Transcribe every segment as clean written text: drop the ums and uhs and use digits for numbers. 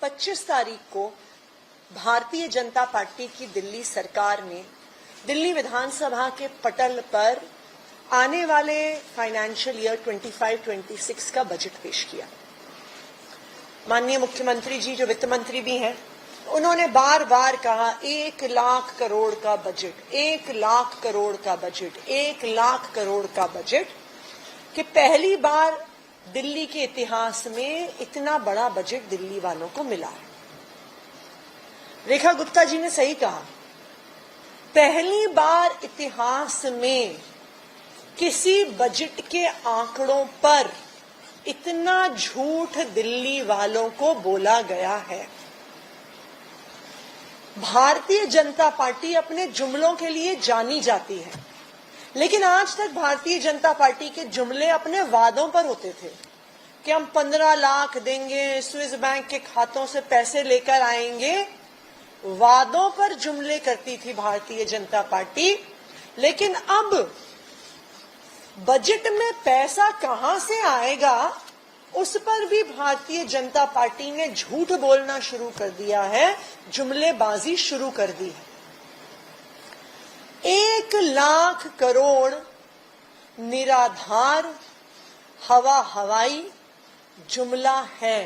25 तारीख को भारतीय जनता पार्टी की दिल्ली सरकार ने दिल्ली विधानसभा के पटल पर आने वाले फाइनेंशियल ईयर 25-26 का बजट पेश किया। माननीय मुख्यमंत्री जी, जो वित्त मंत्री भी हैं, उन्होंने बार बार कहा 1 लाख करोड़ का बजट, 1 लाख करोड़ का बजट, 1 लाख करोड़ का बजट, कि पहली बार दिल्ली के इतिहास में इतना बड़ा बजट दिल्ली वालों को मिला है। रेखा गुप्ता जी ने सही कहा, पहली बार इतिहास में किसी बजट के आंकड़ों पर इतना झूठ दिल्ली वालों को बोला गया है। भारतीय जनता पार्टी अपने जुमलों के लिए जानी जाती है, लेकिन आज तक भारतीय जनता पार्टी के जुमले अपने वादों पर होते थे कि हम 15 लाख देंगे, स्विस बैंक के खातों से पैसे लेकर आएंगे। वादों पर जुमले करती थी भारतीय जनता पार्टी, लेकिन अब बजट में पैसा कहां से आएगा उस पर भी भारतीय जनता पार्टी ने झूठ बोलना शुरू कर दिया है, जुमलेबाजी शुरू कर दी है। 1 लाख करोड़ निराधार हवाई जुमला है।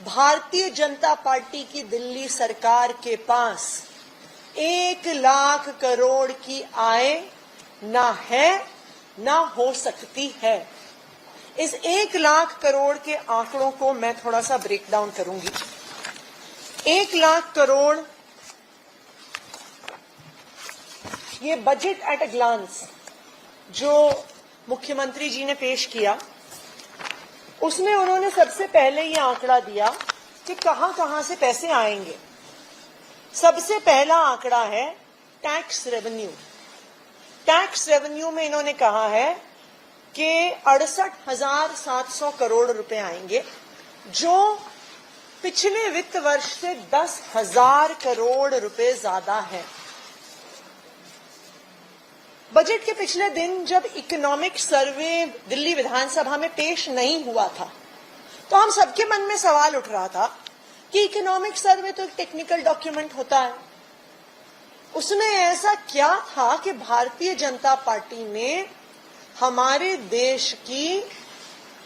भारतीय जनता पार्टी की दिल्ली सरकार के पास 1 लाख करोड़ की आय ना है ना हो सकती है। इस 1 लाख करोड़ के आंकड़ों को मैं थोड़ा सा ब्रेक डाउन करूंगी। 1 लाख करोड़, ये बजट एट अ ग्लांस जो मुख्यमंत्री जी ने पेश किया, उसमें उन्होंने सबसे पहले ये आंकड़ा दिया कि कहां कहां से पैसे आएंगे। सबसे पहला आंकड़ा है टैक्स रेवेन्यू। टैक्स रेवेन्यू में इन्होंने कहा है कि 68,700 करोड़ रुपए आएंगे, जो पिछले वित्त वर्ष से 10,000 करोड़ रुपए ज्यादा है। बजट के पिछले दिन जब इकोनॉमिक सर्वे दिल्ली विधानसभा में पेश नहीं हुआ था, तो हम सबके मन में सवाल उठ रहा था कि इकोनॉमिक सर्वे तो एक टेक्निकल डॉक्यूमेंट होता है, उसमें ऐसा क्या था कि भारतीय जनता पार्टी ने हमारे देश की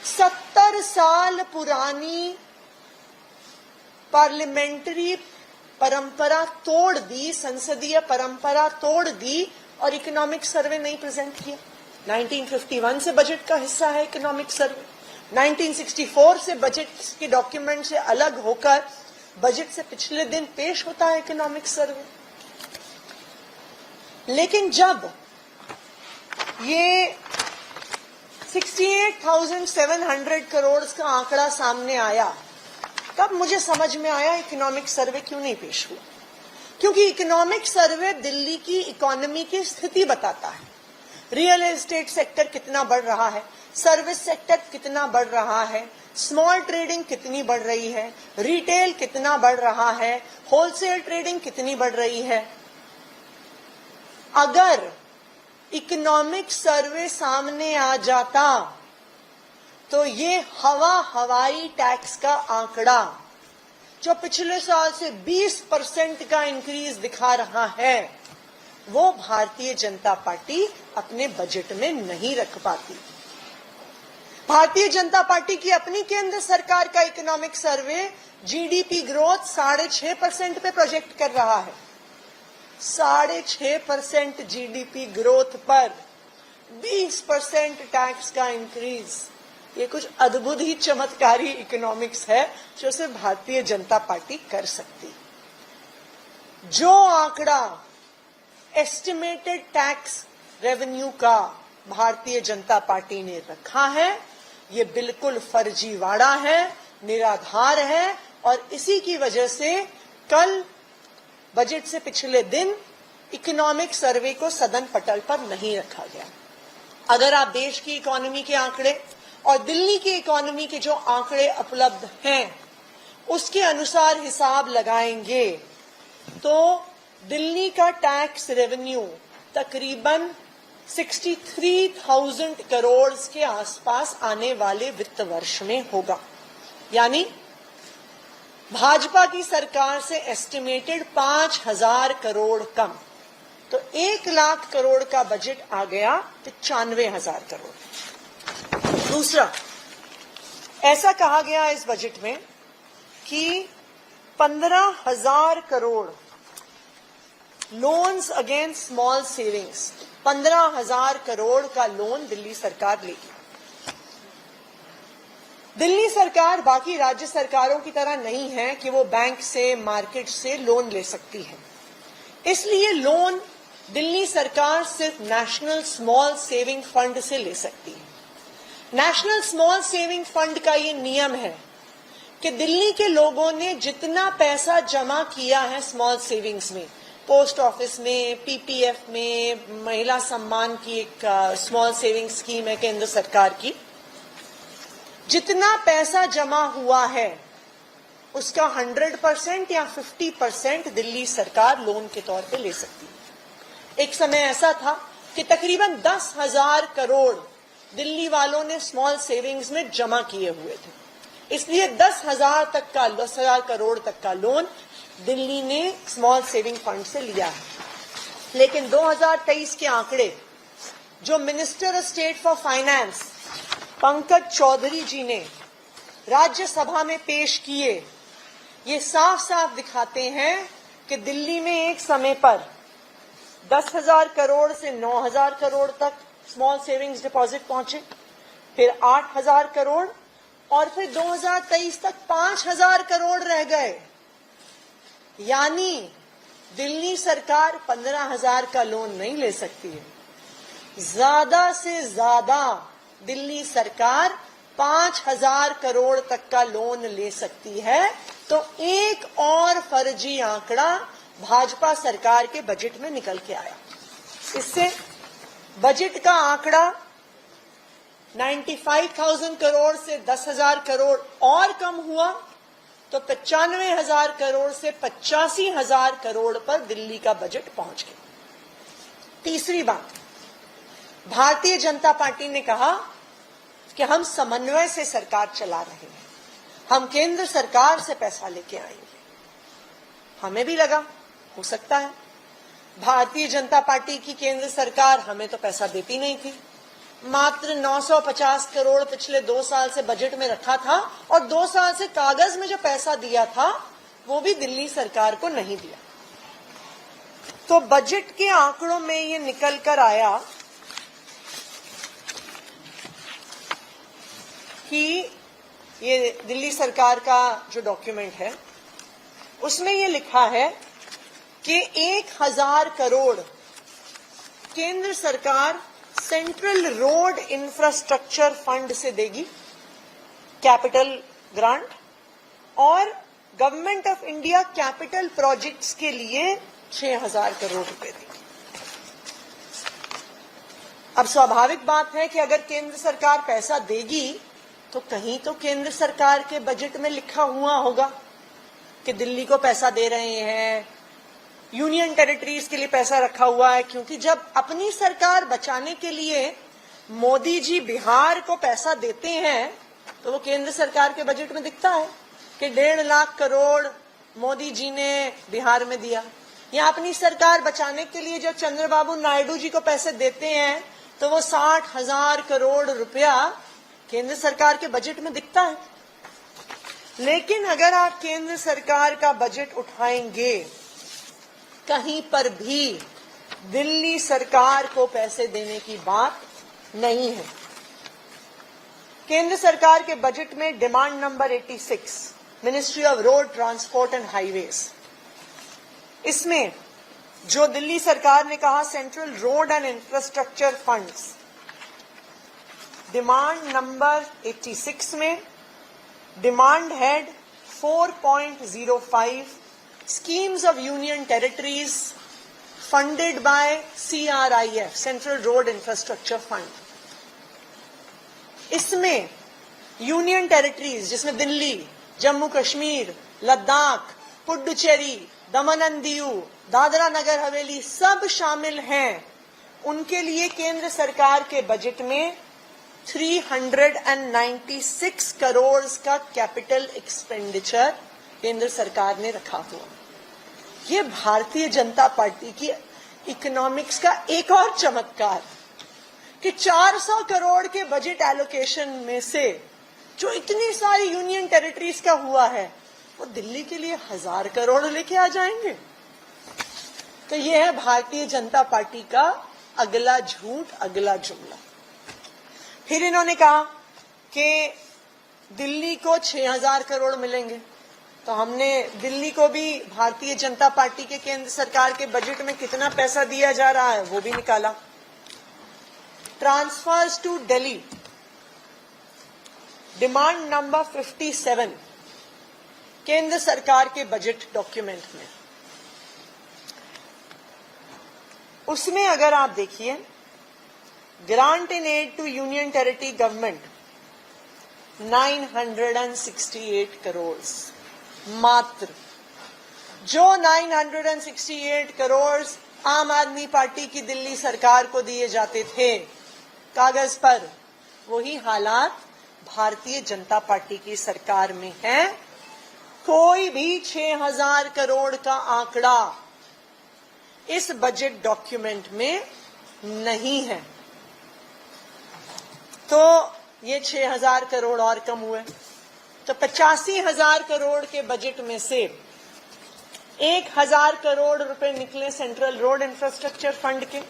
70 साल पुरानी पार्लियामेंट्री परंपरा तोड़ दी, संसदीय परंपरा तोड़ दी और इकोनॉमिक सर्वे नहीं प्रेजेंट किया। 1951 से बजट का हिस्सा है इकोनॉमिक सर्वे, 1964 से बजट के डॉक्यूमेंट से अलग होकर बजट से पिछले दिन पेश होता है इकोनॉमिक सर्वे। लेकिन जब ये 68,700 करोड़ का आंकड़ा सामने आया, तब मुझे समझ में आया इकोनॉमिक सर्वे क्यों नहीं पेश हुआ। क्योंकि इकोनॉमिक सर्वे दिल्ली की इकोनॉमी की स्थिति बताता है। रियल एस्टेट सेक्टर कितना बढ़ रहा है, सर्विस सेक्टर कितना बढ़ रहा है, स्मॉल ट्रेडिंग कितनी बढ़ रही है, रिटेल कितना बढ़ रहा है, होलसेल ट्रेडिंग कितनी बढ़ रही है। अगर इकोनॉमिक सर्वे सामने आ जाता तो ये हवाई टैक्स का आंकड़ा, जो पिछले साल से 20% का इंक्रीज दिखा रहा है, वो भारतीय जनता पार्टी अपने बजट में नहीं रख पाती। भारतीय जनता पार्टी की अपनी केंद्र सरकार का इकोनॉमिक सर्वे जीडीपी ग्रोथ 6.5% पे प्रोजेक्ट कर रहा है। 6.5% जीडीपी ग्रोथ पर 20% टैक्स का इंक्रीज, ये कुछ अद्भुत ही चमत्कारी इकोनॉमिक्स है जो सिर्फ भारतीय जनता पार्टी कर सकती। जो आंकड़ा एस्टिमेटेड टैक्स रेवेन्यू का भारतीय जनता पार्टी ने रखा है, ये बिल्कुल फर्जीवाड़ा है, निराधार है, और इसी की वजह से कल बजट से पिछले दिन इकोनॉमिक सर्वे को सदन पटल पर नहीं रखा गया। अगर आप देश की इकोनॉमी के आंकड़े और दिल्ली की इकोनॉमी के जो आंकड़े उपलब्ध हैं उसके अनुसार हिसाब लगाएंगे तो दिल्ली का टैक्स रेवेन्यू तकरीबन 63,000 करोड़ के आसपास आने वाले वित्त वर्ष में होगा। यानी भाजपा की सरकार से एस्टिमेटेड 5,000 करोड़ कम, तो 1 लाख करोड़ का बजट आ गया 95,000 करोड़। दूसरा, ऐसा कहा गया इस बजट में कि 15,000 crore loans against small savings, 15,000 crore का लोन दिल्ली सरकार लेगी। दिल्ली सरकार बाकी राज्य सरकारों की तरह नहीं है कि वो बैंक से, मार्केट से लोन ले सकती है, इसलिए लोन दिल्ली सरकार सिर्फ नेशनल स्मॉल सेविंग फंड से ले सकती है। नेशनल स्मॉल सेविंग फंड का ये नियम है कि दिल्ली के लोगों ने जितना पैसा जमा किया है स्मॉल सेविंग्स में, पोस्ट ऑफिस में, पीपीएफ में, महिला सम्मान की एक स्मॉल सेविंग स्कीम है केंद्र सरकार की, जितना पैसा जमा हुआ है उसका 100% या 50% दिल्ली सरकार लोन के तौर पे ले सकती है। एक समय ऐसा था कि तकरीबन 10,000 करोड़ दिल्ली वालों ने स्मॉल सेविंग्स में जमा किए हुए थे, इसलिए 10,000 करोड़ तक का लोन दिल्ली ने स्मॉल सेविंग फंड से लिया है। लेकिन 2023 के आंकड़े जो minister state for finance Pankaj Chaudhary ji ने राज्यसभा में पेश किए, ये साफ साफ दिखाते हैं कि दिल्ली में एक समय पर 10,000 करोड़ से 9,000 करोड़ तक स्मॉल सेविंग्स डिपॉजिट पहुंचे, फिर 8,000 करोड़ और फिर 2023 तक 5,000 करोड़ रह गए। यानी दिल्ली सरकार 15,000 का लोन नहीं ले सकती है, ज्यादा से ज्यादा दिल्ली सरकार 5,000 करोड़ तक का लोन ले सकती है। तो एक और फर्जी आंकड़ा भाजपा सरकार के बजट में निकल के आया। इससे बजट का आंकड़ा 95,000 करोड़ से 10,000 करोड़ और कम हुआ, तो 95,000 करोड़ से 85,000 करोड़ पर दिल्ली का बजट पहुंच गया। तीसरी बात, भारतीय जनता पार्टी ने कहा कि हम समन्वय से सरकार चला रहे हैं, हम केंद्र सरकार से पैसा लेके आएंगे। हमें भी लगा हो सकता है, भारतीय जनता पार्टी की केंद्र सरकार हमें तो पैसा देती नहीं थी, मात्र 950 करोड़ पिछले 2 साल से बजट में रखा था और 2 साल से कागज में जो पैसा दिया था वो भी दिल्ली सरकार को नहीं दिया। तो बजट के आंकड़ों में ये निकल कर आया कि ये दिल्ली सरकार का जो डॉक्यूमेंट है उसमें ये लिखा है कि 1,000 करोड़ केंद्र सरकार सेंट्रल रोड इंफ्रास्ट्रक्चर फंड से देगी, कैपिटल ग्रांट, और government of India capital projects के लिए 6,000 करोड़ रुपए देगी। अब स्वाभाविक बात है कि अगर केंद्र सरकार पैसा देगी तो कहीं तो केंद्र सरकार के बजट में लिखा हुआ होगा कि दिल्ली को पैसा दे रहे हैं, यूनियन टेरिटरीज के लिए पैसा रखा हुआ है। क्योंकि जब अपनी सरकार बचाने के लिए मोदी जी बिहार को पैसा देते हैं तो वो केंद्र सरकार के बजट में दिखता है कि 1.5 लाख करोड़ मोदी जी ने बिहार में दिया। या अपनी सरकार बचाने के लिए जब चंद्रबाबू नायडू जी को पैसे देते हैं तो वो 60,000 करोड़ रुपया केंद्र सरकार के बजट में दिखता है। लेकिन अगर आप केंद्र सरकार का बजट उठाएंगे, कहीं पर भी दिल्ली सरकार को पैसे देने की बात नहीं है। केंद्र सरकार के बजट में demand number 86, ministry of road transport and highways, इसमें जो दिल्ली सरकार ने कहा central road and infrastructure funds, demand number 86 में demand head 4.05 schemes of union territories funded by CRIF, Central Road Infrastructure Fund. इसमें यूनियन टेरिटरीज जिसमें दिल्ली, जम्मू कश्मीर, लद्दाख, पुडुचेरी, दमन and Diu, Dadra Nagar Haveli सब शामिल हैं। उनके लिए केंद्र सरकार के बजट में 396 करोड़ का कैपिटल एक्सपेंडिचर केंद्र सरकार ने रखा हुआ। ये भारतीय जनता पार्टी की इकोनॉमिक्स का एक और चमत्कार कि 400 करोड़ के बजट एलोकेशन में से जो इतनी सारी यूनियन टेरिटरीज का हुआ है वो दिल्ली के लिए 1000 करोड़ लेके आ जाएंगे। तो ये है भारतीय जनता पार्टी का अगला झूठ, अगला जुमला। फिर इन्होंने कहा कि दिल्ली को 6000 करोड़ मिलेंगे, तो हमने दिल्ली को भी भारतीय जनता पार्टी के केंद्र सरकार के बजट में कितना पैसा दिया जा रहा है वो भी निकाला। Transfers to Delhi, demand number 57 केंद्र सरकार के बजट डॉक्यूमेंट में, उसमें अगर आप देखिए grant in aid to union territory government 968 crore, मात्र जो 968 करोड़ आम आदमी पार्टी की दिल्ली सरकार को दिए जाते थे कागज पर, वही हालात भारतीय जनता पार्टी की सरकार में है। कोई भी 6000 करोड़ का आंकड़ा इस बजट डॉक्यूमेंट में नहीं है। तो ये 6000 करोड़ और कम हुए, तो 85,000 करोड़ के बजट में से 1000 करोड़ रुपए निकले सेंट्रल रोड इंफ्रास्ट्रक्चर फंड के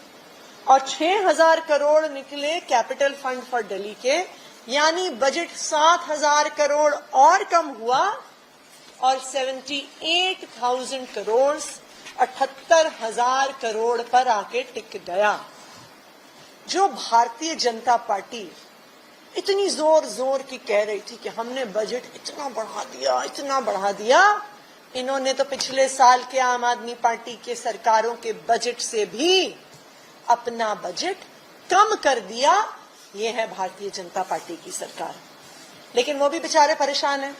और 6000 करोड़ निकले कैपिटल फंड फॉर दिल्ली के, यानी बजट 7000 करोड़ और कम हुआ और 78,000 करोड़ 78,000 करोड़ पर आके टिक गया। जो भारतीय जनता पार्टी इतनी जोर जोर की कह रही थी कि हमने बजट इतना बढ़ा दिया, इन्होंने तो पिछले साल के आम आदमी पार्टी के सरकारों के बजट से भी अपना बजट कम कर दिया। ये है भारतीय जनता पार्टी की सरकार। लेकिन वो भी बेचारे परेशान हैं।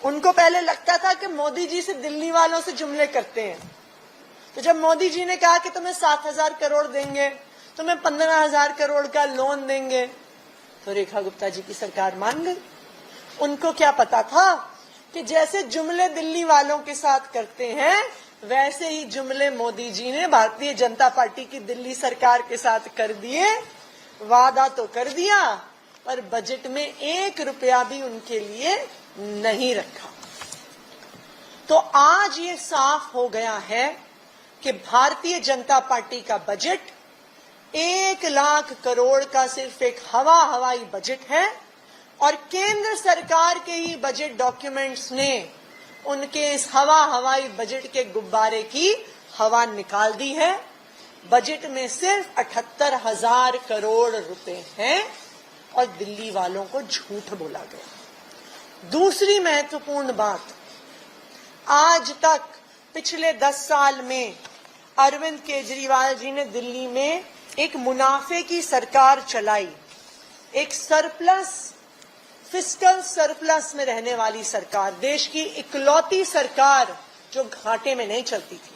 उनको पहले लगता था कि मोदी जी से दिल्ली वालों से जुमले करते हैं, तो जब मोदी जी ने कहा कि तुम्हें 7000 करोड़ देंगे, तुम्हें 15,000 करोड़ का लोन देंगे, तो रेखा गुप्ता जी की सरकार मान गई। उनको क्या पता था कि जैसे जुमले दिल्ली वालों के साथ करते हैं वैसे ही जुमले मोदी जी ने भारतीय जनता पार्टी की दिल्ली सरकार के साथ कर दिए। वादा तो कर दिया पर बजट में 1 रुपया भी उनके लिए नहीं रखा। तो आज ये साफ हो गया है कि भारतीय जनता पार्टी का बजट 1 लाख करोड़ का सिर्फ एक हवाई बजट है और केंद्र सरकार के ही बजट डॉक्यूमेंट्स ने उनके इस हवाई बजट के गुब्बारे की हवा निकाल दी है। बजट में सिर्फ 78,000 करोड़ रुपए हैं और दिल्ली वालों को झूठ बोला गया। दूसरी महत्वपूर्ण बात, आज तक पिछले 10 साल में अरविंद केजरीवाल जी ने दिल्ली में एक मुनाफे की सरकार चलाई, एक फिस्कल सरप्लस में रहने वाली सरकार, देश की इकलौती सरकार जो घाटे में नहीं चलती थी।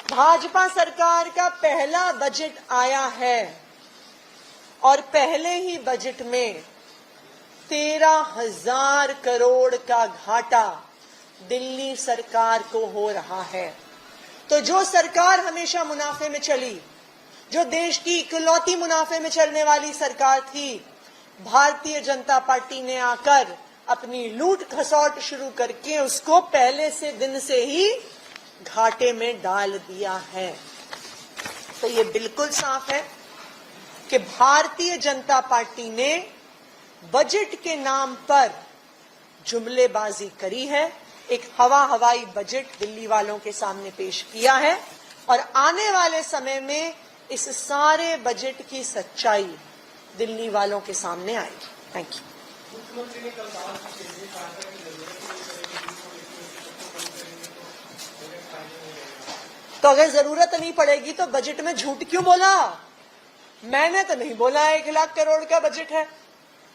भाजपा सरकार का पहला बजट आया है और पहले ही बजट में 13,000 करोड़ का घाटा दिल्ली सरकार को हो रहा है। तो जो सरकार हमेशा मुनाफे में चली, जो देश की इकलौती मुनाफे में चलने वाली सरकार थी, भारतीय जनता पार्टी ने आकर अपनी लूट खसौट शुरू करके उसको पहले से दिन से ही घाटे में डाल दिया है। तो ये बिल्कुल साफ है कि भारतीय जनता पार्टी ने बजट के नाम पर जुमलेबाजी करी है, एक हवाई बजट दिल्ली वालों के सामने पेश किया है और आने वाले समय में इस सारे बजट की सच्चाई दिल्ली वालों के सामने आएगी। Thank you. मुख्यमंत्री ने कल कहा कि केंद्रीय सहायता की जरूरत तो अगर जरूरत नहीं पड़ेगी तो बजट में झूठ क्यों बोला? मैंने तो नहीं बोला 1 लाख करोड़ का बजट है।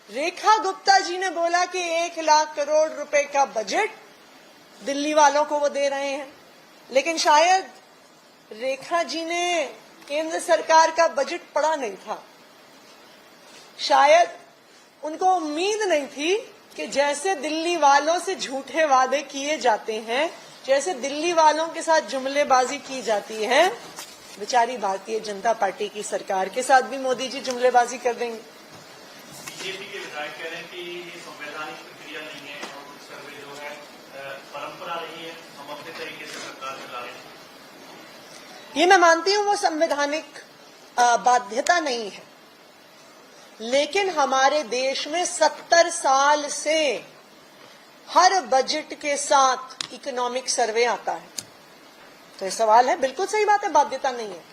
रेखा गुप्ता जी ने बोला कि 1 लाख करोड़ रुपए का बजट दिल्ली वालों को वो दे रहे हैं, लेकिन शायद रेखा जी ने केंद्र सरकार का बजट पढ़ा नहीं था। शायद उनको उम्मीद नहीं थी कि जैसे दिल्ली वालों से झूठे वादे किए जाते हैं, जैसे दिल्ली वालों के साथ जुमलेबाजी की जाती है, बेचारी भारतीय जनता पार्टी की सरकार के साथ भी मोदी जी जुमलेबाजी कर देंगे। बीजेपी के विधायक कह रहे हैं कि ये संवैधानिक प्रक्रिया नहीं है और कुछ सर्वे जो है परंपरा रही है, हम अपने तरीके से सरकार चला रहे हैं। ये मैं मानती हूं वो संवैधानिक बाध्यता नहीं है, लेकिन हमारे देश में 70 साल से हर बजट के साथ इकोनॉमिक सर्वे आता है। तो ये सवाल है, बिल्कुल सही बात है, बाध्यता नहीं है,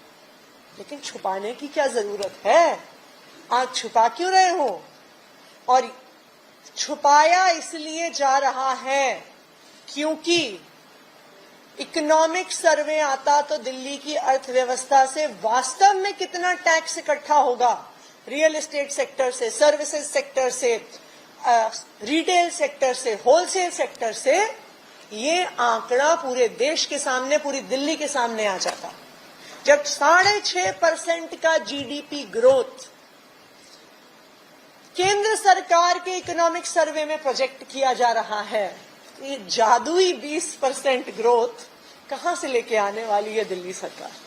लेकिन छुपाने की क्या जरूरत है? आज छुपा क्यों रहे हो? और छुपाया इसलिए जा रहा है क्योंकि इकोनॉमिक सर्वे आता तो दिल्ली की अर्थव्यवस्था से वास्तव में कितना टैक्स इकट्ठा होगा, रियल एस्टेट सेक्टर से, सर्विसेज सेक्टर से, रिटेल सेक्टर से, होलसेल सेक्टर से, ये आंकड़ा पूरे देश के सामने, पूरी दिल्ली के सामने आ जाता। जब 6.5% का जीडीपी ग्रोथ केंद्र सरकार के इकोनॉमिक सर्वे में प्रोजेक्ट किया जा रहा है, ये जादुई 20% ग्रोथ कहां से लेके आने वाली है दिल्ली सरकार?